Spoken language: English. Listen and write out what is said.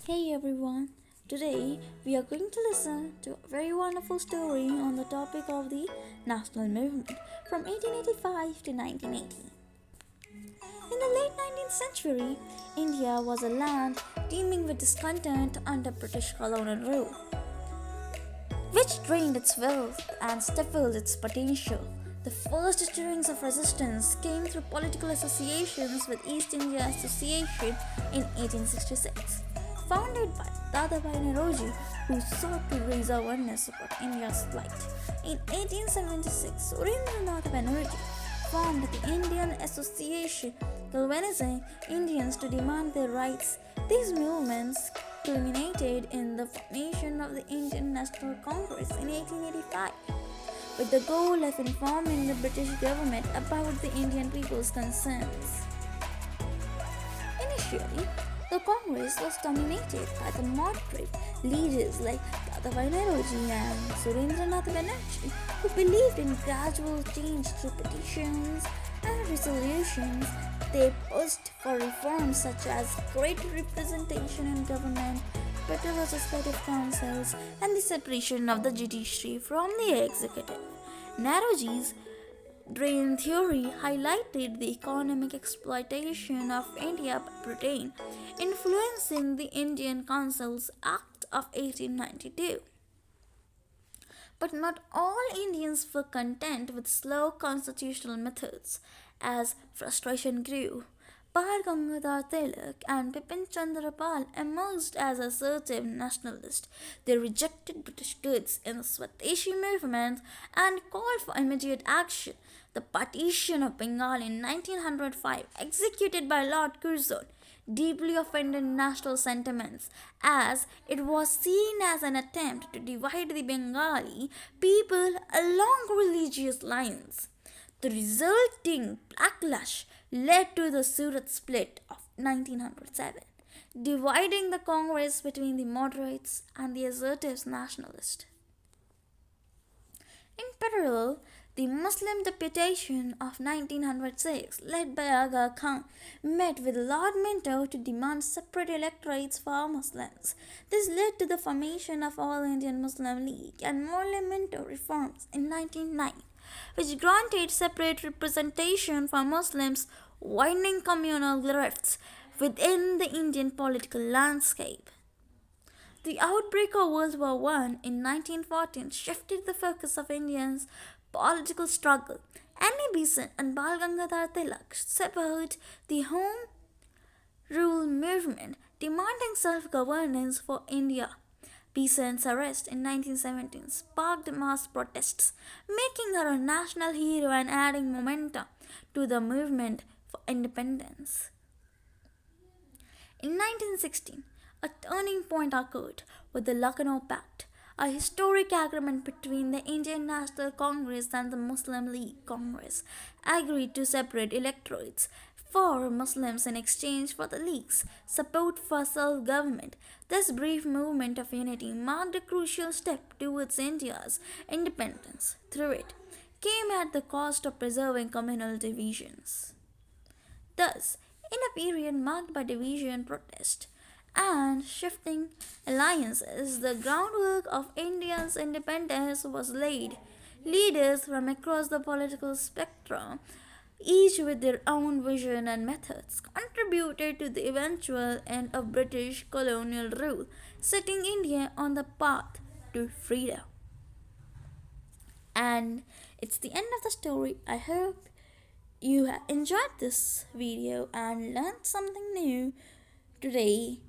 Hey everyone, today we are going to listen to a very wonderful story on the topic of the national movement from 1885 to 1980. In the late 19th century, India was a land teeming with discontent under British colonial rule, which drained its wealth and stifled its potential. The first stirrings of resistance came through political associations with East India Association in 1866, founded by Dadabhai Naoroji, who sought to raise awareness about India's plight. In 1876, Surendranath Banerjee formed the Indian Association, galvanizing Indians to demand their rights. These movements culminated in the formation of the Indian National Congress in 1885, with the goal of informing the British government about the Indian people's concerns. Initially, the Congress was dominated by the moderate leaders like Dadabhai Naoroji and Surendranath Banerjee, who believed in gradual change through petitions and resolutions. They pushed for reforms such as greater representation in government, better legislative councils, and the separation of the judiciary from the executive. Naoroji's Drain theory highlighted the economic exploitation of India by Britain, influencing the Indian Councils Act of 1892. But not all Indians were content with slow constitutional methods. As frustration grew, Bal Gangadhar Tilak and Bipin Chandra Pal emerged as assertive nationalists. They rejected British goods in the Swadeshi movement and called for immediate action. The partition of Bengal in 1905, executed by Lord Curzon, deeply offended national sentiments, as it was seen as an attempt to divide the Bengali people along religious lines. The resulting backlash led to the Surat split of 1907, dividing the Congress between the moderates and the assertive nationalists. In parallel, the Muslim deputation of 1906, led by Aga Khan, met with Lord Minto to demand separate electorates for Muslims. This led to the formation of All Indian Muslim League and Morley Minto reforms in 1909, which granted separate representation for Muslims, widening communal rifts within the Indian political landscape. The outbreak of World War I in 1914 shifted the focus of India's political struggle. Annie Besant and Bal Gangadhar Tilak supported the Home Rule movement, demanding self-governance for India. Besant's arrest in 1917 sparked mass protests, making her a national hero and adding momentum to the movement for independence. In 1916, a turning point occurred with the Lucknow Pact, a historic agreement between the Indian National Congress and the Muslim League Congress, agreed to separate electorates for Muslims in exchange for the League's support for self government. This brief movement of unity marked a crucial step towards India's independence. Through it, came at the cost of preserving communal divisions. Thus, in a period marked by division, protest, and shifting alliances, the groundwork of India's independence was laid. Leaders from across the political spectrum, each with their own vision and methods, contributed to the eventual end of British colonial rule, setting India on the path to freedom. And it's the end of the story. I hope you have enjoyed this video and learned something new today.